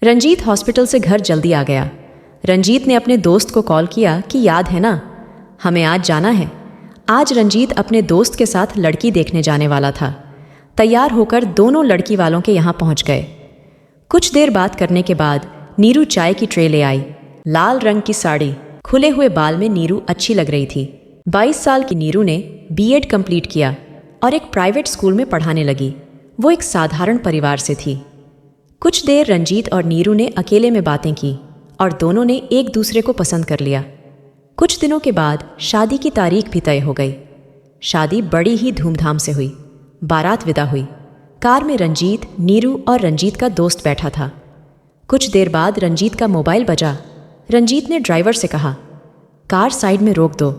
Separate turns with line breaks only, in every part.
Ranjit hospital से घर जल्दी आ गया। रंजीत ने अपने दोस्त को कॉल किया कि याद है ना, हमें आज जाना है। आज रंजीत अपने दोस्त के साथ लड़की देखने जाने वाला था। तैयार होकर दोनों लड़की वालों के यहाँ पहुँच गए। कुछ देर बात करने के बाद नीरू चाय की ट्रे ले आई। लाल रंग की साड़ी, खुले हुए बाल में नीरू अच्छी लग रही थी। 22 साल की नीरू ने बीएड कंप्लीट किया और एक प्राइवेट स्कूल में पढ़ाने लगी। वो एक साधारण परिवार से थी। कुछ देर रंजीत और नीरू ने अकेले में बातें की और दोनों ने एक दूसरे को पसंद कर लिया। कुछ दिनों के बाद शादी की तारीख भी तय हो गई। शादी बड़ी ही धूमधाम से हुई। बारात विदा हुई। कार में रंजीत, नीरू और रंजीत का दोस्त बैठा था। कुछ देर बाद रंजीत का मोबाइल बजा। रंजीत ने ड्राइवर से कहा, कार साइड में रोक दो,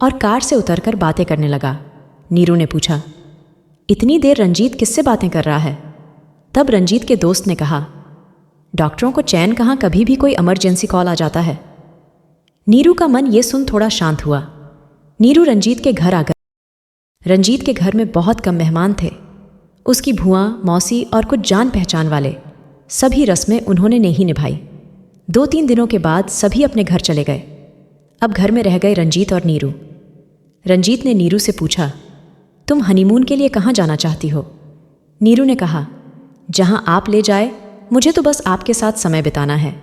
और कार से उतरकर बातें करने लगा। नीरू ने पूछा, इतनी देर रंजीत किससे बातें कर रहा है? तब रंजीत के दोस्त ने कहा, डॉक्टरों को चैन कहाँ, कभी भी कोई इमरजेंसी कॉल आ जाता है। नीरू का मन ये सुन थोड़ा शांत हुआ। नीरू रंजीत के घर आ गई। रंजीत के घर में बहुत कम मेहमान थे। उसकी भुआ, मौसी और कुछ जान पहचान वाले। सभी रस्में उन्होंने नहीं निभाई। 2-3 दिनों के बाद सभी अपने घर चले गए। अब घर में रह गए रंजीत और नीरू। रंजीत ने नीरू से पूछा, तुम हनीमून के लिए कहाँ जाना चाहती हो? नीरू ने कहा, जहाँ आप ले जाए, मुझे तो बस आपके साथ समय बिताना है।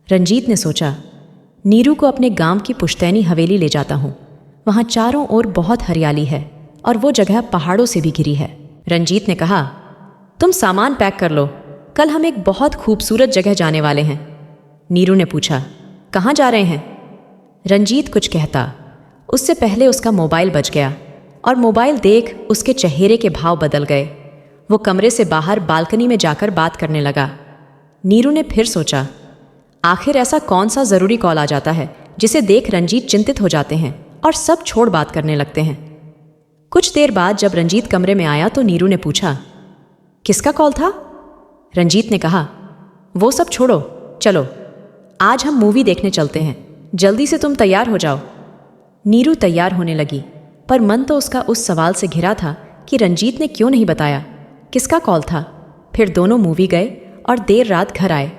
रंजीत ने सोचा, नीरू को अपने गांव की पुश्तैनी हवेली ले जाता हूँ। वहाँ चारों ओर बहुत हरियाली है और वो जगह पहाड़ों से भी घिरी है। रंजीत ने कहा, तुम सामान पैक कर लो, कल हम एक बहुत खूबसूरत जगह जाने वाले हैं। नीरू ने पूछा, कहाँ जा रहे हैं? रंजीत कुछ कहता, उससे पहले उसका मोबाइल बज गया और मोबाइल देख उसके चेहरे के भाव बदल गए। वो कमरे से बाहर बालकनी में जाकर बात करने लगा। नीरू ने फिर सोचा, आखिर ऐसा कौन सा ज़रूरी कॉल आ जाता है जिसे देख रंजीत चिंतित हो जाते हैं और सब छोड़ बात करने लगते हैं। कुछ देर बाद जब रंजीत कमरे में आया तो नीरू ने पूछा, किसका कॉल था? रंजीत ने कहा, वो सब छोड़ो, चलो आज हम मूवी देखने चलते हैं। जल्दी से तुम तैयार हो जाओ। नीरू तैयार होने लगी, पर मन तो उसका उस सवाल से घिरा था कि रंजीत ने क्यों नहीं बताया किसका कॉल था। फिर दोनों मूवी गए और देर रात घर आए।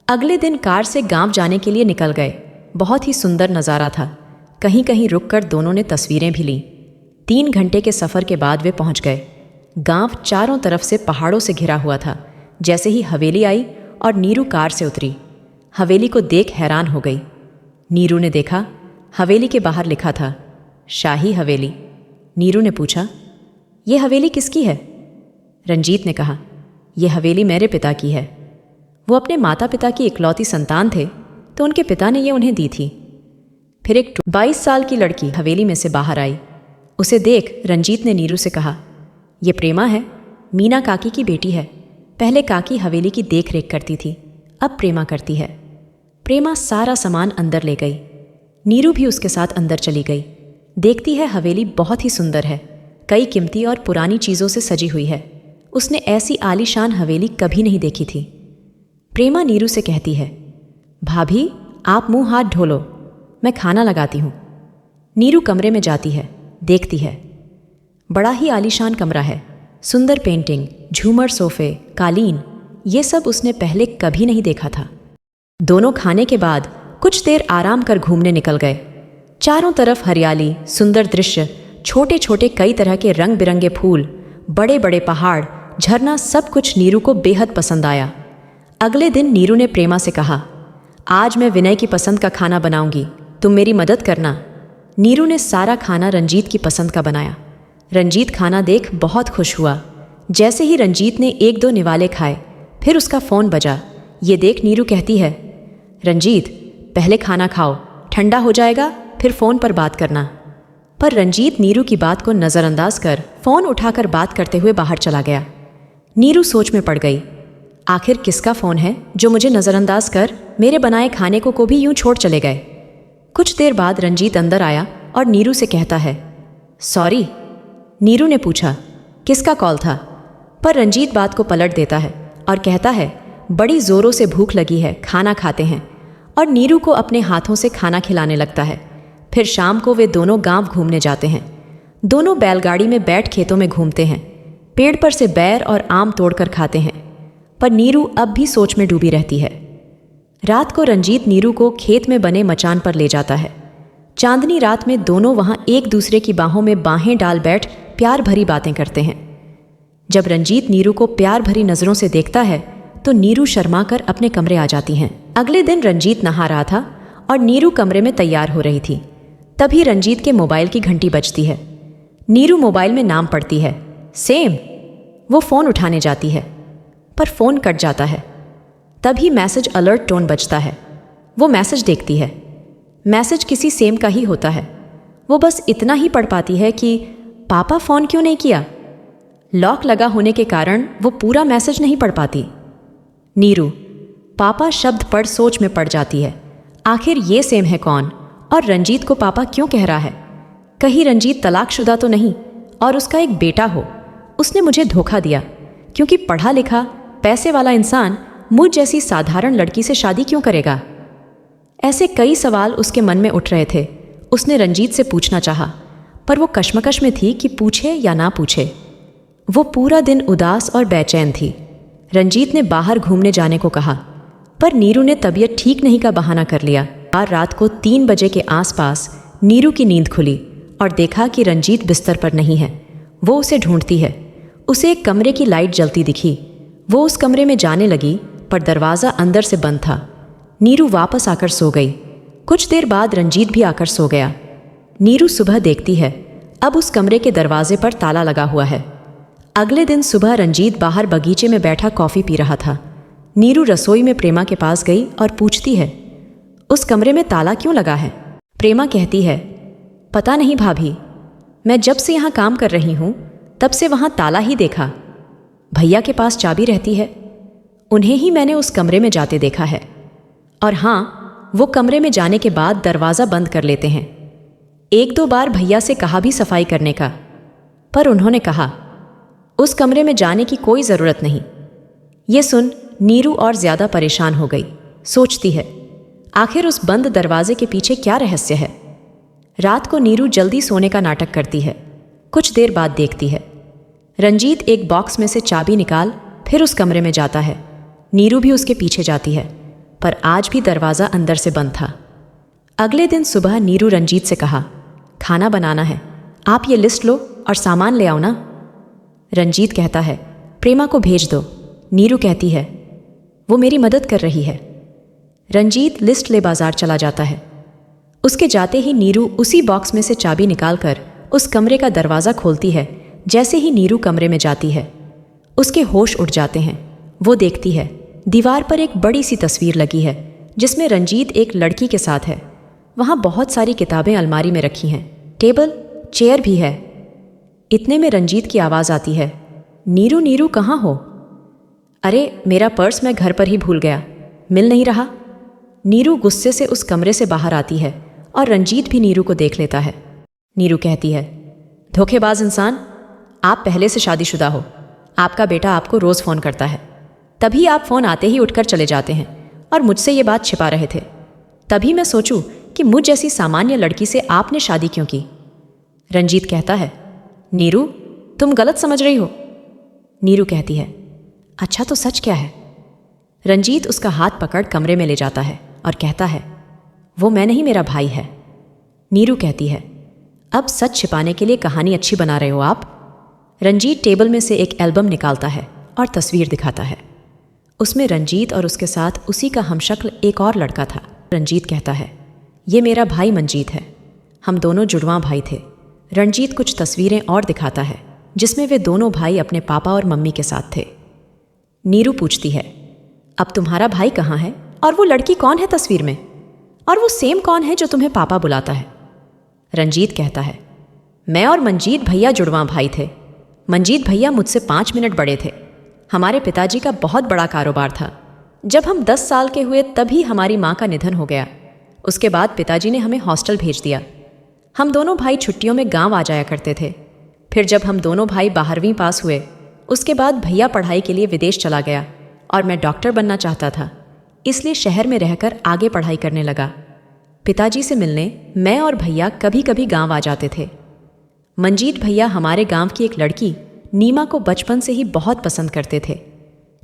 अगले दिन कार से गांव जाने के लिए निकल गए। बहुत ही सुंदर नज़ारा था। कहीं कहीं रुककर दोनों ने तस्वीरें भी लीं। 3 घंटे के सफ़र के बाद वे पहुंच गए। गांव चारों तरफ से पहाड़ों से घिरा हुआ था। जैसे ही हवेली आई और नीरू कार से उतरी, हवेली को देख हैरान हो गई। नीरू ने देखा, हवेली के बाहर लिखा था, शाही हवेली। नीरू ने पूछा, ये हवेली किसकी है? रंजीत ने कहा, यह हवेली मेरे पिता की है। वो अपने माता पिता की इकलौती संतान थे, तो उनके पिता ने ये उन्हें दी थी। फिर एक 22 साल की लड़की हवेली में से बाहर आई। उसे देख रंजीत ने नीरू से कहा, ये प्रेमा है, मीना काकी की बेटी है। पहले काकी हवेली की देख रेख करती थी, अब प्रेमा करती है। प्रेमा सारा सामान अंदर ले गई। नीरू भी उसके साथ अंदर चली गई। देखती है हवेली बहुत ही सुंदर है, कई कीमती और पुरानी चीज़ों से सजी हुई है। उसने ऐसी आलीशान हवेली कभी नहीं देखी थी। प्रेमा नीरू से कहती है, भाभी आप मुंह हाथ धो लो, मैं खाना लगाती हूँ। नीरू कमरे में जाती है, देखती है। बड़ा ही आलीशान कमरा है। सुंदर पेंटिंग, झूमर, सोफे, कालीन, ये सब उसने पहले कभी नहीं देखा था। दोनों खाने के बाद कुछ देर आराम कर घूमने निकल गए। चारों तरफ हरियाली, सुंदर दृश्य, छोटे छोटे कई तरह के रंग बिरंगे फूल, बड़े बड़े पहाड़, झरना, सब कुछ नीरू को बेहद पसंद आया। अगले दिन नीरू ने प्रेमा से कहा, आज मैं विनय की पसंद का खाना बनाऊंगी, तुम मेरी मदद करना। नीरू ने सारा खाना रंजीत की पसंद का बनाया। रंजीत खाना देख बहुत खुश हुआ। जैसे ही रंजीत ने 1-2 निवाले खाए, फिर उसका फ़ोन बजा। ये देख नीरू कहती है, रंजीत पहले खाना खाओ, ठंडा हो जाएगा, फिर फ़ोन पर बात करना। पर रंजीत नीरू की बात को नज़रअंदाज कर फ़ोन उठाकर बात करते हुए बाहर चला गया। नीरू सोच में पड़ गई, आखिर किसका फ़ोन है जो मुझे नज़रअंदाज कर मेरे बनाए खाने को भी यूं छोड़ चले गए। कुछ देर बाद रंजीत अंदर आया और नीरू से कहता है, सॉरी। नीरू ने पूछा, किसका कॉल था? पर रंजीत बात को पलट देता है और कहता है, बड़ी ज़ोरों से भूख लगी है, खाना खाते हैं। और नीरू को अपने हाथों से खाना खिलाने लगता है। फिर शाम को वे दोनों गांव घूमने जाते हैं। दोनों बैलगाड़ी में बैठ खेतों में घूमते हैं। पेड़ पर से बैर और आम तोड़कर खाते हैं। पर नीरू अब भी सोच में डूबी रहती है। रात को रंजीत नीरू को खेत में बने मचान पर ले जाता है। चांदनी रात में दोनों वहां एक दूसरे की बाहों में बाहें डाल बैठ प्यार भरी बातें करते हैं। जब रंजीत नीरू को प्यार भरी नजरों से देखता है तो नीरू शर्मा कर अपने कमरे आ जाती हैं। अगले दिन रंजीत नहा रहा था और नीरू कमरे में तैयार हो रही थी। तभी रंजीत के मोबाइल की घंटी बजती है। नीरू मोबाइल में नाम पढ़ती है, सेम। वो फ़ोन उठाने जाती है पर फ़ोन कट जाता है। तभी मैसेज अलर्ट टोन बजता है। वो मैसेज देखती है। मैसेज किसी सेम का ही होता है। वो बस इतना ही पढ़ पाती है कि पापा फ़ोन क्यों नहीं किया। लॉक लगा होने के कारण वो पूरा मैसेज नहीं पढ़ पाती। नीरू पापा शब्द पढ़ सोच में पड़ जाती है। आखिर ये सेम है कौन और रंजीत को पापा क्यों कह रहा है। कहीं रंजीत तलाकशुदा तो नहीं और उसका एक बेटा हो। उसने मुझे धोखा दिया क्योंकि पढ़ा लिखा पैसे वाला इंसान मुझ जैसी साधारण लड़की से शादी क्यों करेगा। ऐसे कई सवाल उसके मन में उठ रहे थे। उसने रंजीत से पूछना चाहा पर वो कश्मकश में थी कि पूछे या ना पूछे। वो पूरा दिन उदास और बेचैन थी। रंजीत ने बाहर घूमने जाने को कहा पर नीरू ने तबीयत ठीक नहीं का बहाना कर लिया। और रात को 3 बजे के आसपास नीरू की नींद खुली और देखा कि रंजीत बिस्तर पर नहीं है। वो उसे ढूंढती है। उसे एक कमरे की लाइट जलती दिखी। वो उस कमरे में जाने लगी पर दरवाज़ा अंदर से बंद था। नीरू वापस आकर सो गई। कुछ देर बाद रंजीत भी आकर सो गया। नीरू सुबह देखती है अब उस कमरे के दरवाजे पर ताला लगा हुआ है। अगले दिन सुबह रंजीत बाहर बगीचे में बैठा कॉफ़ी पी रहा था। नीरू रसोई में प्रेमा के पास गई और पूछती है, उस कमरे में ताला क्यों लगा है। प्रेमा कहती है, पता नहीं भाभी, मैं जब से यहाँ काम कर रही हूँ तब से वहाँ ताला ही देखा। भैया के पास चाबी रहती है, उन्हें ही मैंने उस कमरे में जाते देखा है। और हाँ, वो कमरे में जाने के बाद दरवाज़ा बंद कर लेते हैं। 1-2 बार भैया से कहा भी सफाई करने का, पर उन्होंने कहा उस कमरे में जाने की कोई ज़रूरत नहीं। ये सुन नीरू और ज़्यादा परेशान हो गई। सोचती है आखिर उस बंद दरवाजे के पीछे क्या रहस्य है। रात को नीरू जल्दी सोने का नाटक करती है। कुछ देर बाद देखती है रंजीत एक बॉक्स में से चाबी निकाल फिर उस कमरे में जाता है। नीरू भी उसके पीछे जाती है पर आज भी दरवाज़ा अंदर से बंद था। अगले दिन सुबह नीरू रंजीत से कहा, खाना बनाना है, आप ये लिस्ट लो और सामान ले आओ ना। रंजीत कहता है, प्रेमा को भेज दो। नीरू कहती है, वो मेरी मदद कर रही है। रंजीत लिस्ट ले बाजार चला जाता है। उसके जाते ही नीरू उसी बॉक्स में से चाबी निकालकर उस कमरे का दरवाज़ा खोलती है। जैसे ही नीरू कमरे में जाती है उसके होश उड़ जाते हैं। वो देखती है दीवार पर एक बड़ी सी तस्वीर लगी है जिसमें रंजीत एक लड़की के साथ है। वहाँ बहुत सारी किताबें अलमारी में रखी हैं, टेबल चेयर भी है। इतने में रंजीत की आवाज़ आती है, नीरू नीरू कहाँ हो। अरे मेरा पर्स मैं घर पर ही भूल गया, मिल नहीं रहा। नीरू गुस्से से उस कमरे से बाहर आती है और रंजीत भी नीरू को देख लेता है। नीरू कहती है, धोखेबाज इंसान, आप पहले से शादीशुदा हो। आपका बेटा आपको रोज़ फ़ोन करता है, तभी आप फ़ोन आते ही उठकर चले जाते हैं और मुझसे ये बात छिपा रहे थे। तभी मैं सोचूं कि मुझ जैसी सामान्य लड़की से आपने शादी क्यों की। रंजीत कहता है, नीरू तुम गलत समझ रही हो। नीरू कहती है, अच्छा तो सच क्या है। रंजीत उसका हाथ पकड़ कमरे में ले जाता है और कहता है, वो मैं नहीं, मेरा भाई है। नीरू कहती है, अब सच छिपाने के लिए कहानी अच्छी बना रहे हो आप। रंजीत टेबल में से एक एल्बम निकालता है और तस्वीर दिखाता है। उसमें रंजीत और उसके साथ उसी का हमशक्ल एक और लड़का था। रंजीत कहता है, ये मेरा भाई मंजीत है, हम दोनों जुड़वां भाई थे। रंजीत कुछ तस्वीरें और दिखाता है जिसमें वे दोनों भाई अपने पापा और मम्मी के साथ थे। नीरू पूछती है, अब तुम्हारा भाई कहाँ है और वो लड़की कौन है तस्वीर में, और वो सेम कौन है जो तुम्हें पापा बुलाता है। रंजीत कहता है, मैं और मंजीत भैया जुड़वां भाई थे। मंजीत भैया मुझसे 5 मिनट बड़े थे। हमारे पिताजी का बहुत बड़ा कारोबार था। जब हम 10 साल के हुए तभी हमारी माँ का निधन हो गया। उसके बाद पिताजी ने हमें हॉस्टल भेज दिया। हम दोनों भाई छुट्टियों में गांव आ जाया करते थे। फिर जब हम दोनों भाई 12वीं पास हुए उसके बाद भैया पढ़ाई के लिए विदेश चला गया और मैं डॉक्टर बनना चाहता था, इसलिए शहर में रहकर आगे पढ़ाई करने लगा। पिताजी से मिलने मैं और भैया कभी कभी गांव आ जाते थे। मंजीत भैया हमारे गांव की एक लड़की नीमा को बचपन से ही बहुत पसंद करते थे।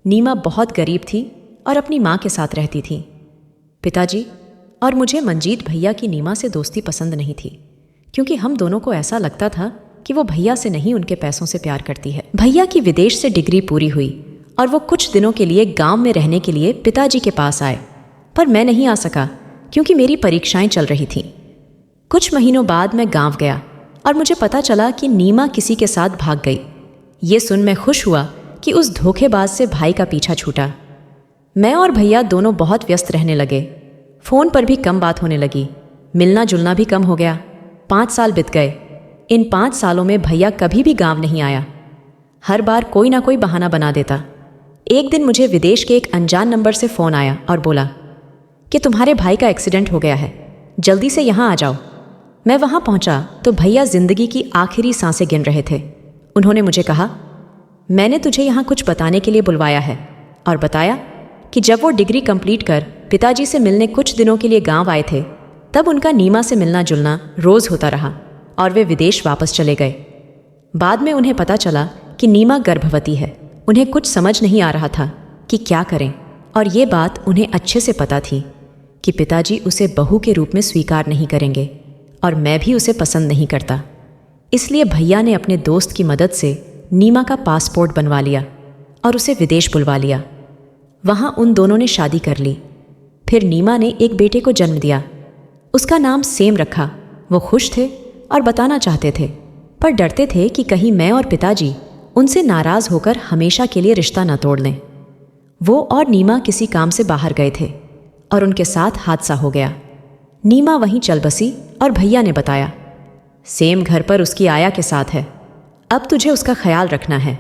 नीमा बहुत गरीब थी और अपनी माँ के साथ रहती थी। पिताजी और मुझे मंजीत भैया की नीमा से दोस्ती पसंद नहीं थी, क्योंकि हम दोनों को ऐसा लगता था कि वो भैया से नहीं उनके पैसों से प्यार करती है। भैया की विदेश से डिग्री पूरी हुई और वो कुछ दिनों के लिए गांव में रहने के लिए पिताजी के पास आए, पर मैं नहीं आ सका क्योंकि मेरी परीक्षाएं चल रही थीं। कुछ महीनों बाद मैं गांव गया और मुझे पता चला कि नीमा किसी के साथ भाग गई। ये सुन मैं खुश हुआ कि उस धोखेबाज से भाई का पीछा छूटा। मैं और भैया दोनों बहुत व्यस्त रहने लगे। फ़ोन पर भी कम बात होने लगी, मिलना जुलना भी कम हो गया। 5 साल बीत गए। इन 5 सालों में भैया कभी भी गांव नहीं आया। हर बार कोई ना कोई बहाना बना देता। एक दिन मुझे विदेश के एक अनजान नंबर से फ़ोन आया और बोला कि तुम्हारे भाई का एक्सीडेंट हो गया है, जल्दी से यहाँ आ जाओ। मैं वहाँ पहुँचा तो भैया जिंदगी की आखिरी सांसें गिन रहे थे। उन्होंने मुझे कहा, मैंने तुझे यहाँ कुछ बताने के लिए बुलवाया है, और बताया कि जब वो डिग्री कंप्लीट कर पिताजी से मिलने कुछ दिनों के लिए गांव आए थे, तब उनका नीमा से मिलना जुलना रोज़ होता रहा और वे विदेश वापस चले गए। बाद में उन्हें पता चला कि नीमा गर्भवती है। उन्हें कुछ समझ नहीं आ रहा था कि क्या करें, और ये बात उन्हें अच्छे से पता थी कि पिताजी उसे बहू के रूप में स्वीकार नहीं करेंगे और मैं भी उसे पसंद नहीं करता। इसलिए भैया ने अपने दोस्त की मदद से नीमा का पासपोर्ट बनवा लिया और उसे विदेश बुलवा लिया। वहाँ उन दोनों ने शादी कर ली। फिर नीमा ने एक बेटे को जन्म दिया। उसका नाम सेम रखा। वो खुश थे और बताना चाहते थे, पर डरते थे कि कहीं मैं और पिताजी उनसे नाराज़ होकर हमेशा के लिए रिश्ता न तोड़ लें। वो और नीमा किसी काम से बाहर गए थे और उनके साथ हादसा हो गया। नीमा वहीं चल बसी और भैया ने बताया, सेम घर पर उसकी आया के साथ है, अब तुझे उसका ख्याल रखना है।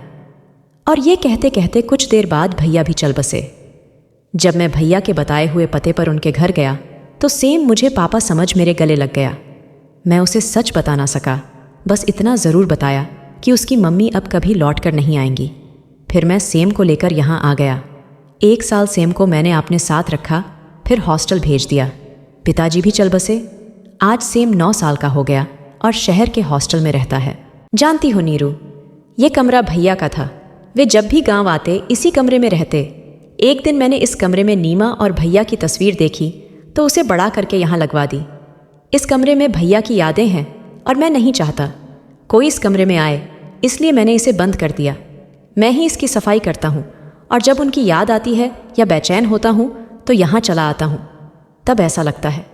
और ये कहते कहते कुछ देर बाद भैया भी चल बसे। जब मैं भैया के बताए हुए पते पर उनके घर गया तो सेम मुझे पापा समझ मेरे गले लग गया। मैं उसे सच बता ना सका, बस इतना ज़रूर बताया कि उसकी मम्मी अब कभी लौट कर नहीं आएंगी। फिर मैं सेम को लेकर यहाँ आ गया। 1 साल सेम को मैंने अपने साथ रखा, फिर हॉस्टल भेज दिया। पिताजी भी चल बसे। आज सेम 9 साल का हो गया और शहर के हॉस्टल में रहता है। जानती हो नीरू, ये कमरा भैया का था। वे जब भी गांव आते इसी कमरे में रहते। एक दिन मैंने इस कमरे में नीमा और भैया की तस्वीर देखी तो उसे बड़ा करके यहाँ लगवा दी। इस कमरे में भैया की यादें हैं और मैं नहीं चाहता कोई इस कमरे में आए, इसलिए मैंने इसे बंद कर दिया। मैं ही इसकी सफाई करता हूँ और जब उनकी याद आती है या बेचैन होता हूँ तो यहाँ चला आता हूँ। तब ऐसा लगता है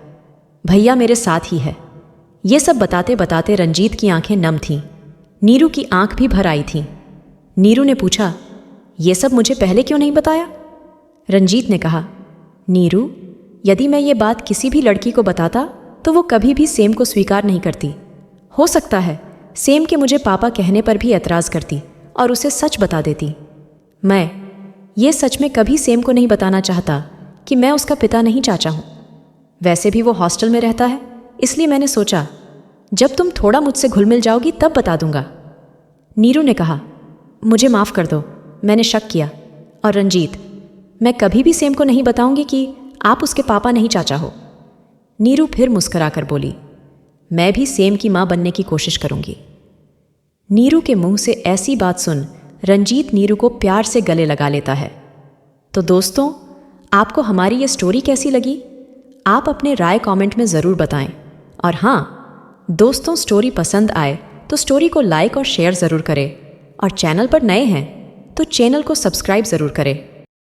भैया मेरे साथ ही है। ये सब बताते बताते रंजीत की आंखें नम थीं। नीरू की आंख भी भर आई थी। नीरू ने पूछा, ये सब मुझे पहले क्यों नहीं बताया? रंजीत ने कहा, नीरू, यदि मैं ये बात किसी भी लड़की को बताता तो वो कभी भी सेम को स्वीकार नहीं करती। हो सकता है सेम के मुझे पापा कहने पर भी एतराज़ करती और उसे सच बता देती। मैं ये सच में कभी सेम को नहीं बताना चाहता कि मैं उसका पिता नहीं चाचा हूँ। वैसे भी वो हॉस्टल में रहता है, इसलिए मैंने सोचा जब तुम थोड़ा मुझसे घुल मिल जाओगी तब बता दूंगा। नीरू ने कहा, मुझे माफ़ कर दो, मैंने शक किया। और रंजीत, मैं कभी भी सेम को नहीं बताऊंगी कि आप उसके पापा नहीं चाचा हो। नीरू फिर मुस्कुराकर बोली, मैं भी सेम की माँ बनने की कोशिश करूंगी। नीरू के मुंह से ऐसी बात सुन रंजीत नीरू को प्यार से गले लगा लेता है। तो दोस्तों, आपको हमारी ये स्टोरी कैसी लगी? आप अपने राय कमेंट में ज़रूर बताएं। और हाँ दोस्तों, स्टोरी पसंद आए तो स्टोरी को लाइक और शेयर ज़रूर करें, और चैनल पर नए हैं तो चैनल को सब्सक्राइब ज़रूर करें।